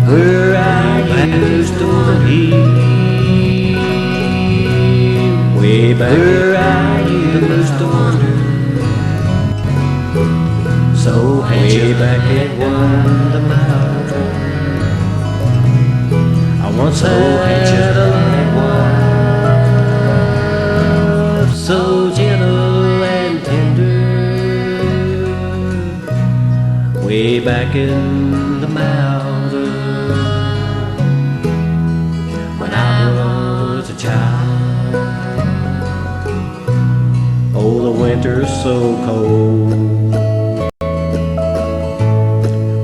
where I used to live, way back where I used to wander. So way back at Wonder Mountain, I once had a love so gentle and tender, way back in the mountain when I was a child. Oh, the winter's so cold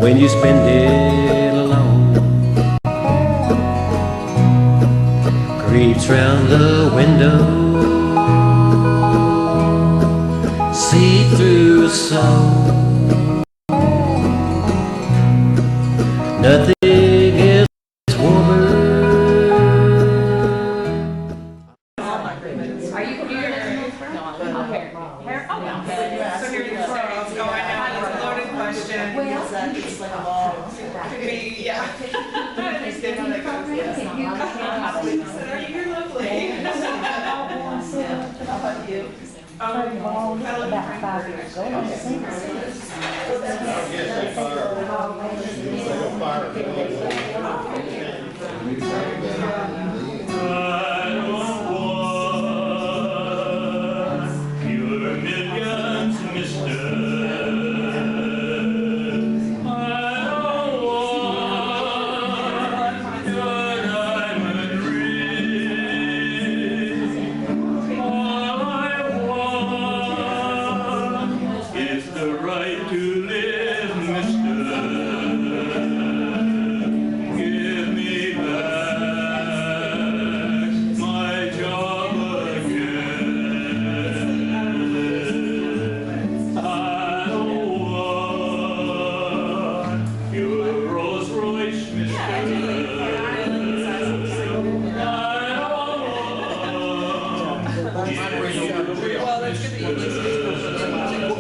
when you spend it alone, creeps round the window, see through the soul. Nothing is warmer. Are you here? No, I'm here. Oh, no. So here you go. So I know it's a loaded question. Well, it's like a ball. Could be, yeah. I understand how that goes. Yes. So are you here locally? How about you? About 5 years ago. Well, that's good that you use it.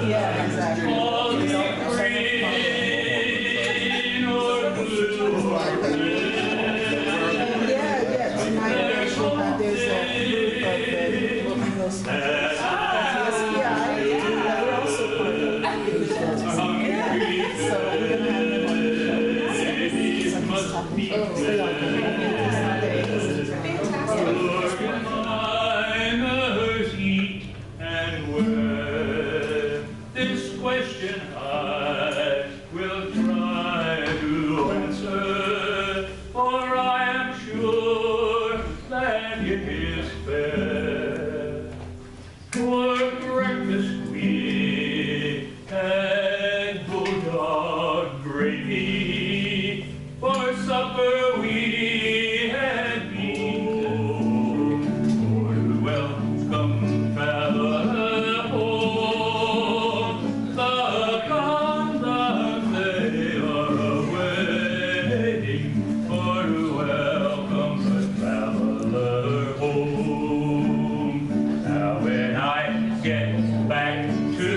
Yeah, exactly. Yeah, tonight there's a group of the we're also part of the so we're gonna have them on This question I will try to answer, for I am sure that it is fair. For breakfast we had bulldog gravy, for supper we had beans, for to welcome traveler home. The conduct they are awaiting, for to welcome the traveler home. Now when I get back to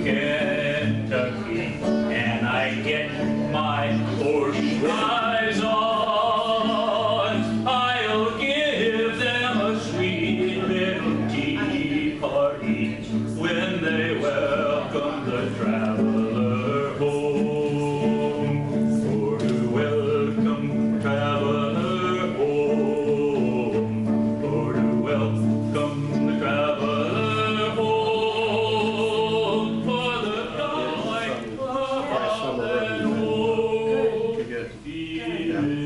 Kentucky and I get my horse eyes on, I'll give them a sweet little tea party when they welcome the traveler home. For to welcome traveler home, for to welcome the traveler home, for the joy of that old feeling.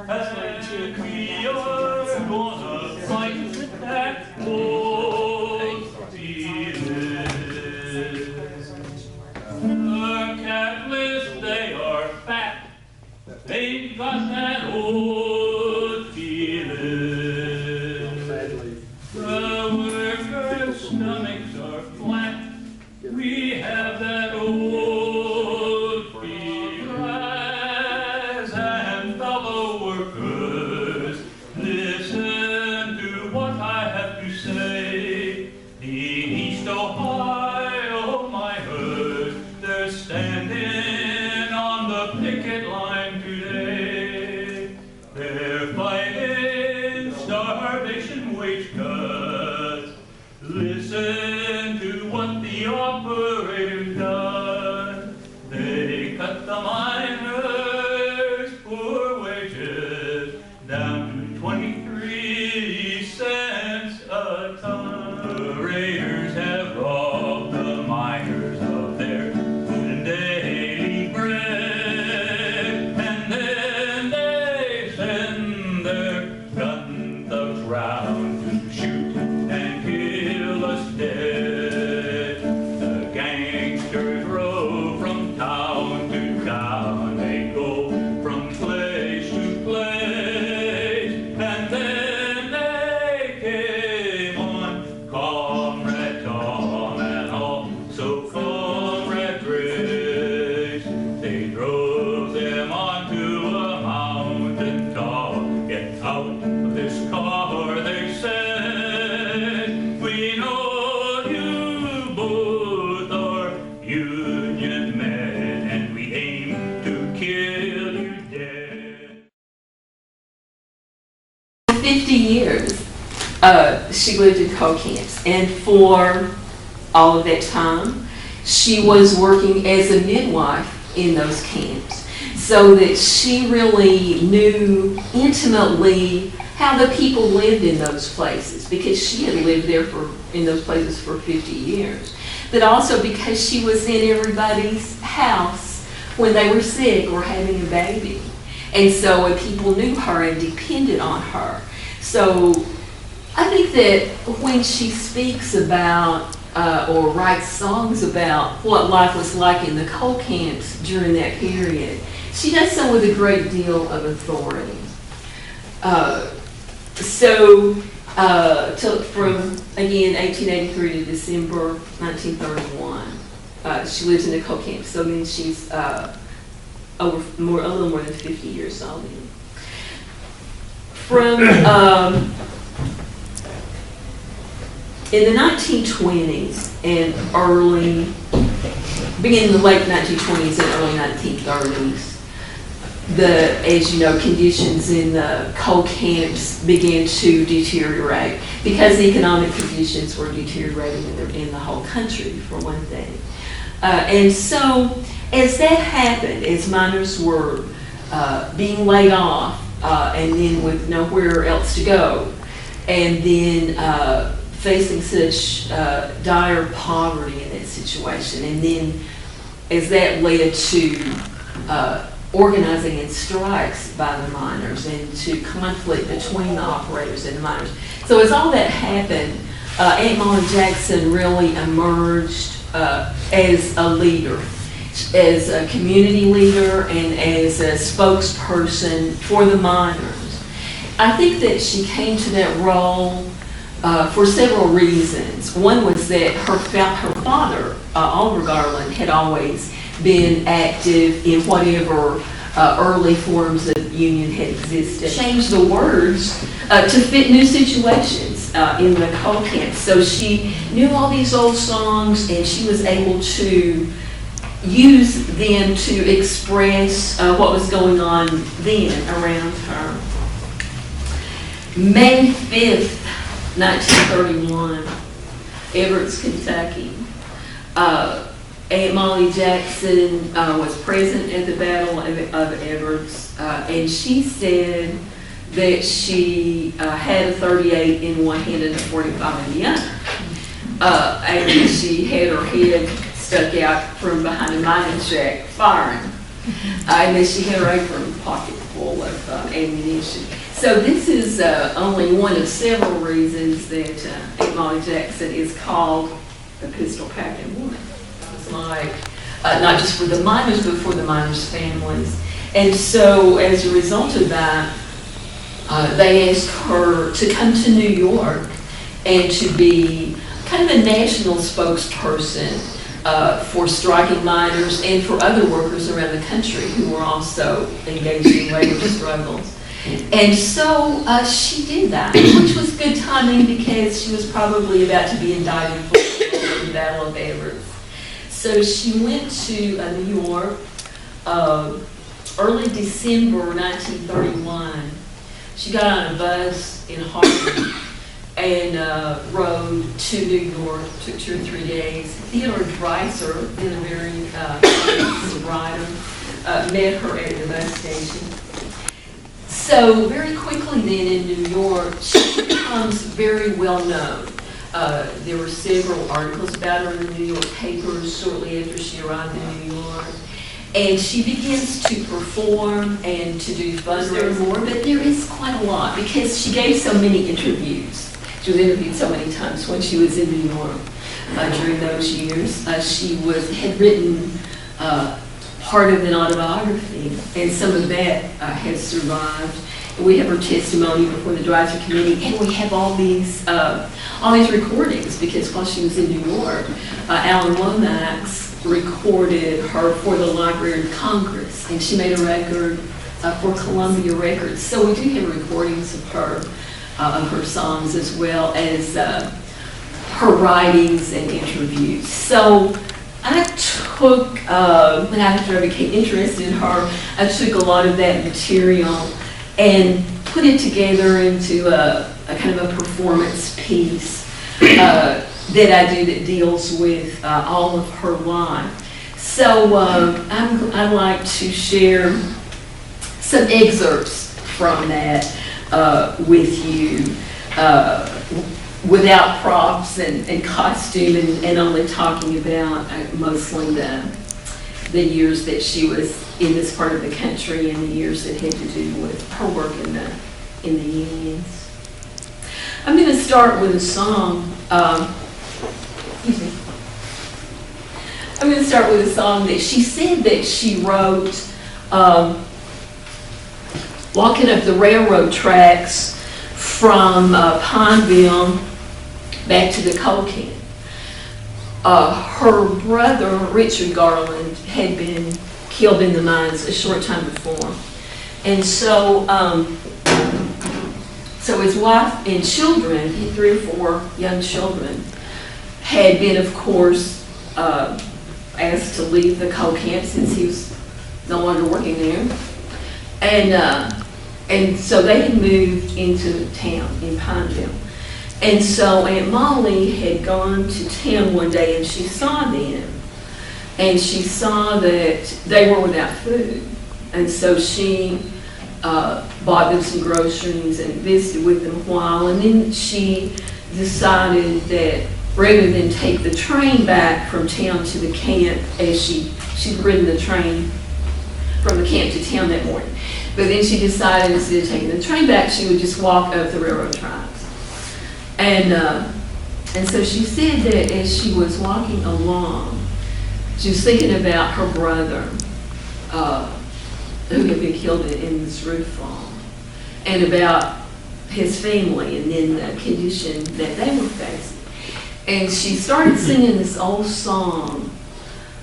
And we are gonna fight that old feeling. The Catalysts, they are fat. They've got that old feeling. The workers' stomachs are flat. We have that old feeling. Rise and fellow workers, listen to what I have to say. The East Ohio, my herd, picket line today. They're fighting starvation, wage cuts. Listen to what the operator's done. They cut the miners' poor wages down to 23 cents a ton. The raiders have robbed the miners of their food and daily bread, and then they send their gun thugs round to shoot and kill us dead. The gangsters rove from town to town, they go from place to place, and then they came on Comrade Tom and also Comrade Grace. They drove them onto a mountain top. Get out of this car, they said. We know you both are Union men, and we aim to kill you dead. 50 years, she lived in coal camps, and for all of that time, she was working as a midwife in those camps, so that she really knew intimately how the people lived in those places, because she had lived there in those places for 50 years, but also because she was in everybody's house when they were sick or having a baby. And so people knew her and depended on her. So I think that when she speaks about or writes songs about what life was like in the coal camps during that period, she does so with a great deal of authority. From, again, 1883 to December 1931, she lives in the coal camps, so then she's a little more than 50 years old. In the 1920s and beginning in the late 1920s and early 1930s, as you know, conditions in the coal camps began to deteriorate because economic conditions were deteriorating in the whole country, for one thing. And so, as that happened, as miners were being laid off and then with nowhere else to go, and then facing such dire poverty in that situation, and then as that led to organizing and strikes by the miners and to conflict between the operators and the miners. So as all that happened, Aunt Molly Jackson really emerged as a leader, as a community leader and as a spokesperson for the miners. I think that she came to that role for several reasons. One was that her father, Oliver Garland, had always been active in whatever early forms of union had existed. Changed the words to fit new situations in the coal camps. So she knew all these old songs, and she was able to use them to express what was going on then around her. May 5th, 1931, Everett's, Kentucky. Aunt Molly Jackson was present at the Battle of Everett's, and she said that she had a 38 in one hand and a 45 in the other. And she had her head stuck out from behind a mining shack firing. And then she had her apron pocket full of ammunition. So this is only one of several reasons that Aunt Molly Jackson is called the pistol-packing woman. It's like, not just for the miners, but for the miners' families. And so as a result of that, they asked her to come to New York and to be kind of a national spokesperson for striking miners and for other workers around the country who were also engaged in labor struggles. And so she did that, which was good timing because she was probably about to be indicted for the Battle of Everett. So she went to New York early December 1931, she got on a bus in Hartford and rode to New York. Took 2 or 3 days. Theodore Dreiser, then a very famous writer, met her at the bus station. So very quickly then in New York, she becomes very well known. There were several articles about her in the New York papers shortly after she arrived in New York. And she begins to perform and to do fundraising more, but there is quite a lot because she gave so many interviews. She was interviewed so many times when she was in New York during those years. She had written part of an autobiography, and some of that has survived. We have her testimony before the Dreiser Committee, and we have all these recordings because while she was in New York, Alan Lomax recorded her for the Library of Congress, and she made a record for Columbia Records. So we do have recordings of her songs as well as her writings and interviews. So I took, after I became interested in her, I took a lot of that material and put it together into a kind of a performance piece that I do that deals with all of her life. So I'd like to share some excerpts from that with you without props and costume and only talking about mostly the years that she was in this part of the country and the years that had to do with her work in the unions. I'm going to start with a song. Excuse me. I'm going to start with a song that she said that she wrote walking up the railroad tracks from Pineville back to the coal can. Her brother, Richard Garland, had been killed in the mines a short time before. And so his wife and children, he had 3 or 4 young children, had been, of course, asked to leave the coal camp since he was no longer working there. And so they had moved into town in Pineville. And so Aunt Molly had gone to town one day and she saw them. And she saw that they were without food. And so she bought them some groceries and visited with them a while. And then she decided that rather than take the train back from town to the camp, as she'd ridden the train from the camp to town that morning. But then she decided instead of taking the train back, she would just walk up the railroad tracks. And so she said that as she was walking along, she was thinking about her brother who had been killed in this roof fall, and about his family and then the condition that they were facing. And she started singing this old song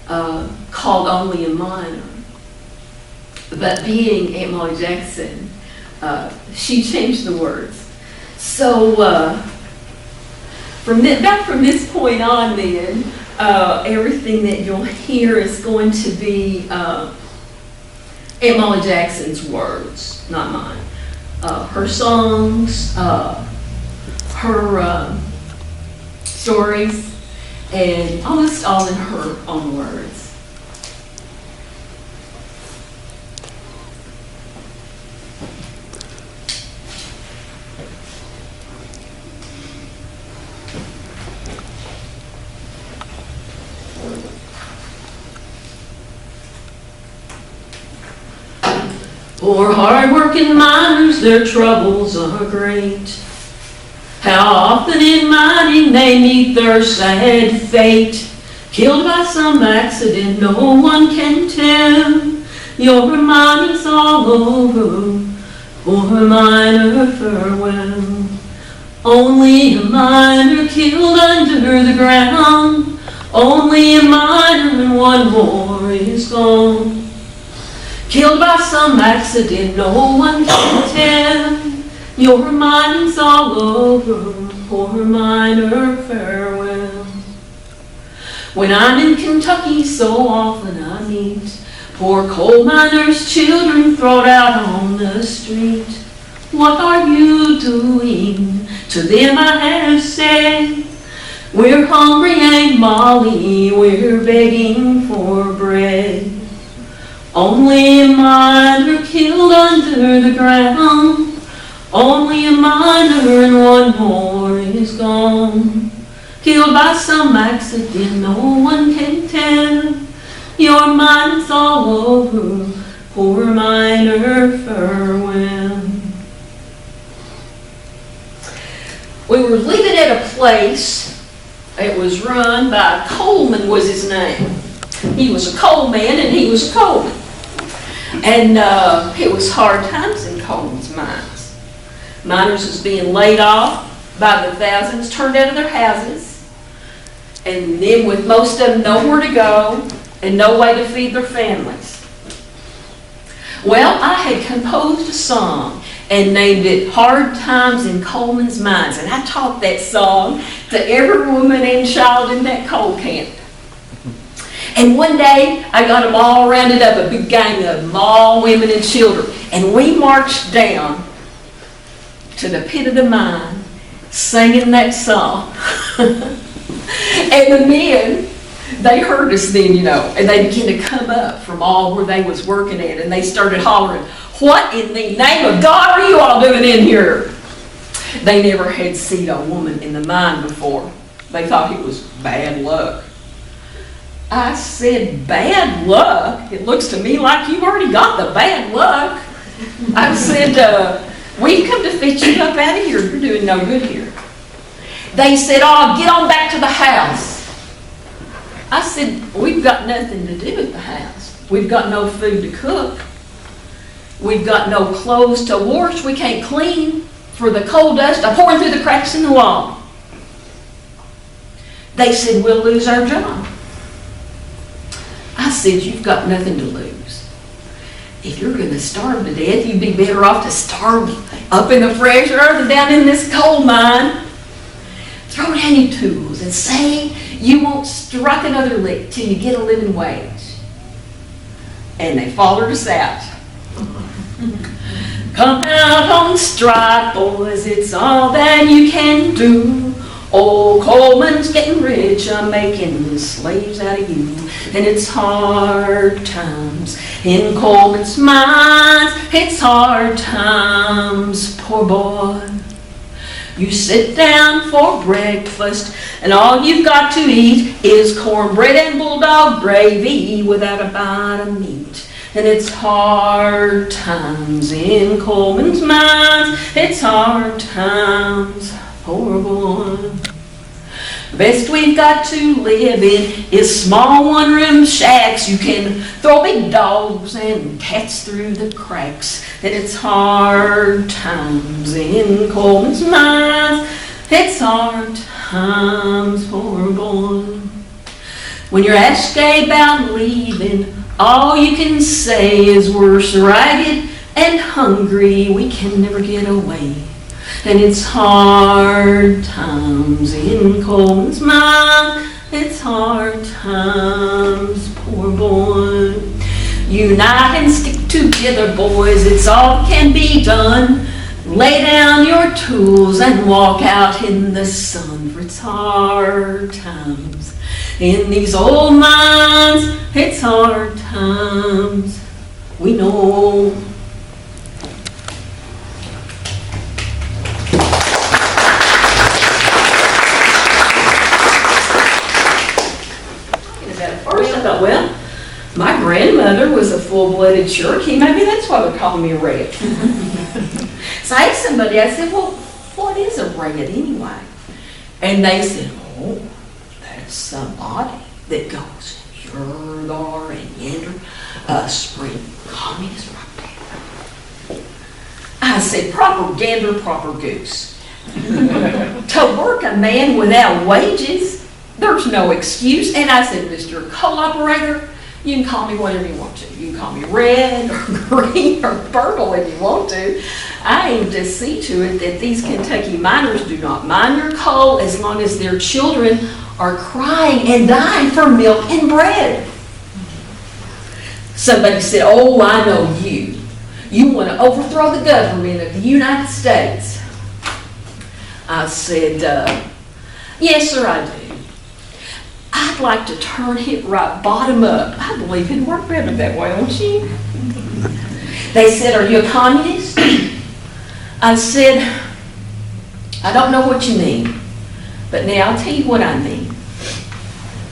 called Only a Miner. But being Aunt Molly Jackson, she changed the words. So from this point on then, everything that you'll hear is going to be Aunt Molly Jackson's words, not mine. Her songs, her stories, and almost all in her own words. For hard-working miners, their troubles are great. How often in mining they meet their sad fate, killed by some accident no one can tell. Your mining's all over, for a miner farewell. Only a miner killed under the ground, only a miner and one more is gone. Killed by some accident, no one can tell. Your mining's all over, poor miner, farewell. When I'm in Kentucky, so often I meet Poor coal miners' children thrown out on the street. What are you doing? To them I have said, we're hungry, Aunt Molly, we're begging for bread. Only a miner killed under the ground, only a miner and one more is gone. Killed by some accident, no one can tell. Your mind's all over, poor miner, farewell. We were living at a place, it was run by Coleman was his name. He was a coal man and he was a coalman. And it was hard times in Coleman's mines. Miners was being laid off by the thousands, turned out of their houses, and then with most of them nowhere to go and no way to feed their families. Well, I had composed a song and named it Hard Times in Coleman's Mines. And I taught that song to every woman and child in that coal camp. And one day, I got them all rounded up, a big gang of them, all women and children. And we marched down to the pit of the mine, singing that song. And the men, they heard us then, you know, and they began to come up from all where they was working at, and they started hollering, "What in the name of God are you all doing in here?" They never had seen a woman in the mine before. They thought it was bad luck. I said, "Bad luck? It looks to me like you've already got the bad luck." I said, "We've come to fetch you up out of here. You're doing no good here." They said, "Oh, get on back to the house." I said, "We've got nothing to do at the house. We've got no food to cook. We've got no clothes to wash. We can't clean for the coal dust pouring through the cracks in the wall." They said, "We'll lose our job." I said, "You've got nothing to lose. If you're going to starve to death, you'd be better off to starve up in the fresh earth than down in this coal mine. Throw down your tools and say you won't strike another lick till you get a living wage." And they followed us out. "Come out on strike, boys, it's all that you can do. Old Coleman's getting rich, I'm making slaves out of you. And it's hard times in Coleman's mines, it's hard times, poor boy. You sit down for breakfast, and all you've got to eat is cornbread and bulldog gravy without a bite of meat. And it's hard times in Coleman's mines, it's hard times, poor boy. Best we've got to live in is small one-room shacks. You can throw big dogs and cats through the cracks. And it's hard times in Coleman's mines, it's hard times, poor boy. When you're asked about leaving, all you can say is we're ragged and hungry, we can never get away. And it's hard times in Coleman's mine, it's hard times, poor boy. Unite and stick together, boys, it's all can be done. Lay down your tools and walk out in the sun, for it's hard times in these old mines, it's hard times, we know. First I thought, well, my grandmother was a full-blooded Cherokee. Maybe that's why they're calling me a red. So I asked somebody, I said, "Well, what is a red anyway?" And they said, "Oh, that's somebody that goes here, there, and yonder, spring communist propaganda." I said, "Proper gander, proper goose. To work a man without wages, there's no excuse." And I said, "Mr. Coal Operator, you can call me whatever you want to. You can call me red or green or purple if you want to. I aim to see to it that these Kentucky miners do not mine your coal as long as their children are crying and dying for milk and bread." Somebody said, oh, I know you. You want to overthrow the government of the United States. I said, yes, sir, I do. I'd like to turn it right bottom up. I believe it'd work better that way, don't you? They said, are you a communist? I said, I don't know what you mean, but now I'll tell you what I mean.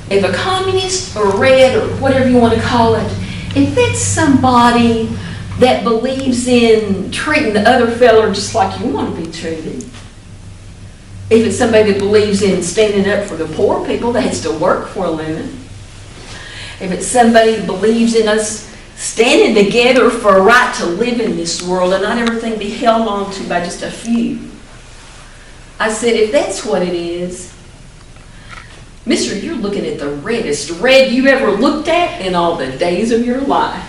If a communist or red or whatever you want to call it, if it's somebody that believes in treating the other feller just like you want to be treated, if it's somebody that believes in standing up for the poor people that has to work for a living, if it's somebody that believes in us standing together for a right to live in this world and not everything be held on to by just a few. I said, if that's what it is, mister, you're looking at the reddest red you ever looked at in all the days of your life.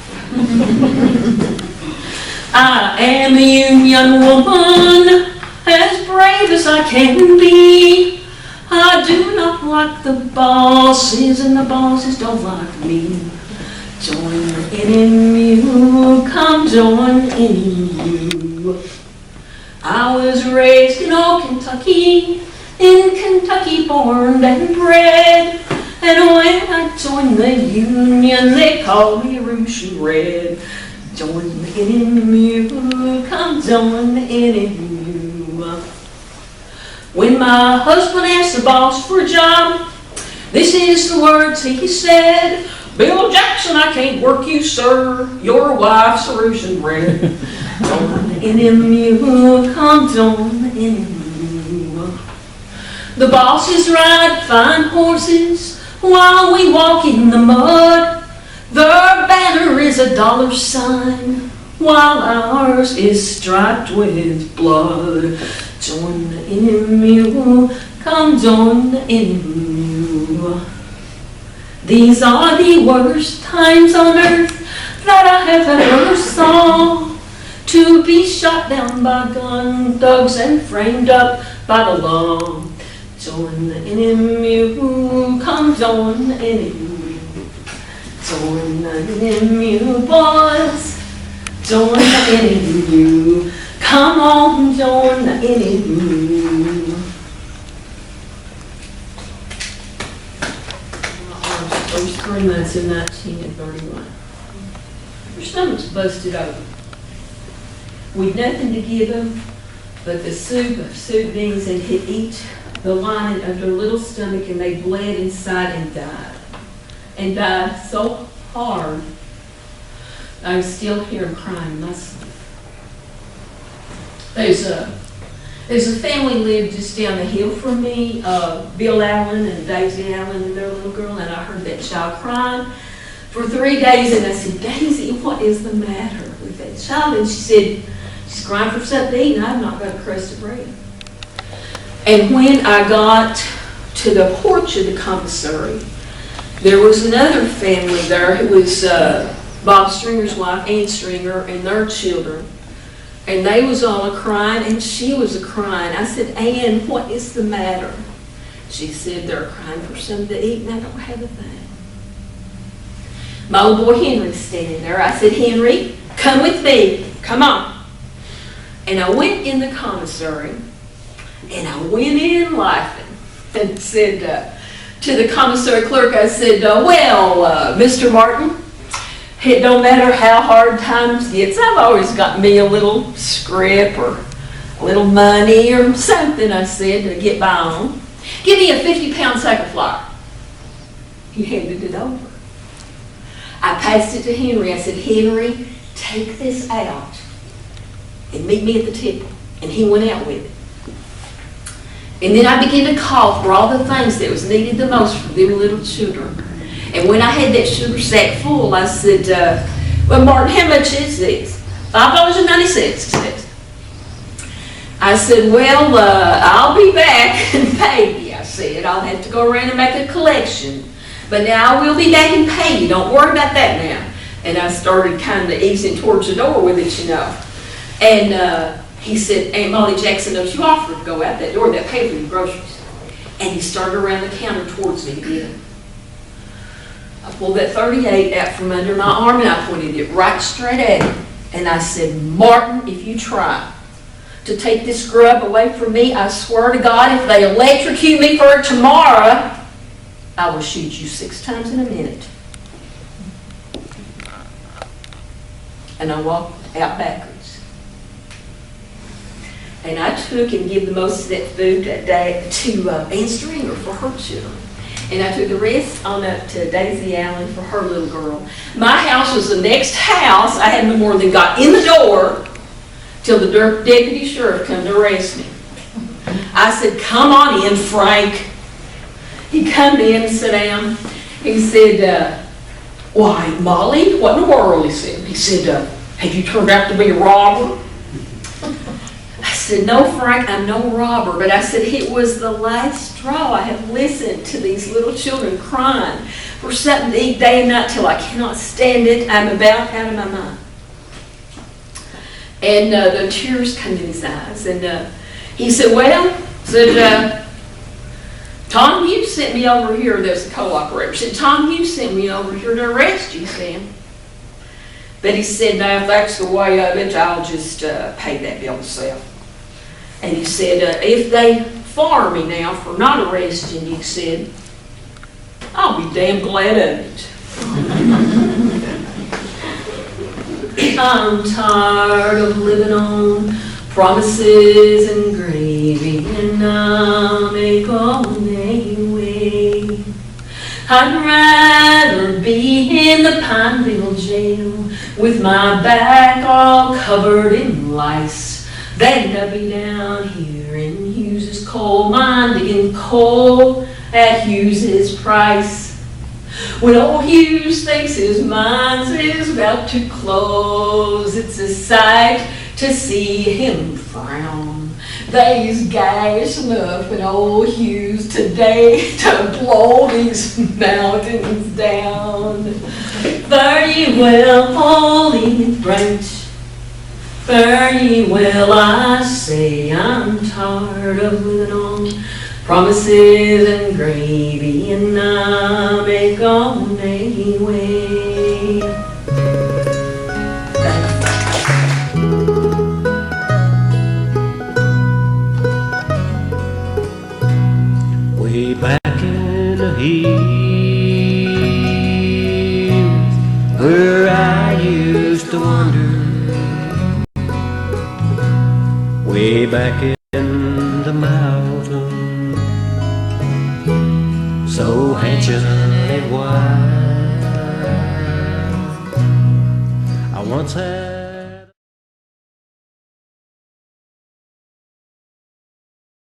I am a union woman, as brave as I can be. I do not like the bosses, and the bosses don't like me. Join the NMU, come join the NMU. I was raised in old Kentucky, in Kentucky born and bred. And when I joined the Union, they called me Rouge and Red. Join the NMU, come join the NMU. When my husband asked the boss for a job, this is the words he said. Bill Jackson, I can't work you, sir. Your wife's a Rouge and Red. Join the NMU, come join the NMU. The bosses ride fine horses while we walk in the mud. Their banner is a $sign, while ours is striped with blood. Join the NMU, come join the NMU. These are the worst times on earth that I have ever saw. To be shot down by gun thugs and framed up by the law. Join the NMU, come join the NMU. Join the NMU, boys. Join the NMU. Come on, join the NMU. First 3 months of 1931. Her stomach's busted open. We'd nothing to give them but the soup of soup beans, and he'd eat the lining of their little stomach, and they bled inside and died. And died so hard, I was still here and crying myself. There's a family lived just down the hill from me, Bill Allen and Daisy Allen and their little girl, and I heard that child crying for 3 days, and I said, Daisy, what is the matter with that child? And she said, she's crying for something to eat, and I've not got a crust of bread. And when I got to the porch of the commissary, there was another family there. It was Bob Stringer's wife, Ann Stringer, and their children. And they was all a-crying, and she was a-crying. I said, Ann, what is the matter? She said, they're crying for something to eat, and I don't have a thing. My little boy Henry's standing there. I said, Henry, come with me. Come on. And I went in the commissary, and I went in laughing and said to the commissary clerk, I said, well, Mr. Martin, it don't matter how hard times gets, I've always got me a little scrip or a little money or something, I said, to get by on. Give me a 50-pound sack of flour. He handed it over. I passed it to Henry. I said, Henry, take this out and meet me at the table. And he went out with it. And then I began to call for all the things that was needed the most for them little children. And when I had that sugar sack full, I said, well, Martin, how much is this? $5.96, he says. I said, well, I'll be back and pay you. I said, I'll have to go around and make a collection. But now I will be back and pay you. Don't worry about that now. And I started kind of easing towards the door with it, you know. And he said, Aunt Molly Jackson, don't you offer to go out that door, that pay for your groceries? And he started around the counter towards me again. I pulled that 38 out from under my arm and I pointed it right straight at him. And I said, Martin, if you try to take this grub away from me, I swear to God, if they electrocute me for it tomorrow, I will shoot you 6 times in a minute. And I walked out backwards. And I took and gave the most of that food that day to Ann Stringer for her children. And I took the rest on up to Daisy Allen for her little girl. My house was the next house. I had no more than got in the door till the deputy sheriff come to arrest me. I said, come on in, Frank. He come in and sat down. He said, why, Molly, what in the world? He said, have you turned out to be a robber? I said, no, Frank, I'm no robber. But I said, it was the last straw. I have listened to these little children crying for something to eat day and night till I cannot stand it. I'm about out of my mind. And the tears come in his eyes. And he said, Tom, you sent me over here. There's a co-operator. He said, Tom, you sent me over here to arrest you, Sam. But he said, now, if that's the way of it, I'll just pay that bill myself. And he said, if they fire me now for not arresting you, he said, I'll be damn glad of it. I'm tired of living on promises and gravy, and I'll make all way. I'd rather be in the Pineville jail with my back all covered in lice than to be down here in Hughes's coal mine digging coal at Hughes's price. When old Hughes thinks his mines is about to close, it's a sight to see him frown. These guys enough in old Hughes today to blow these mountains down. Very well, Pauline Brent. Very well, I say I'm tired of living on promises and gravy, and I make all my way. Way back in the hills where I used to wander, way back in the mountains, so ancient and wild, I once had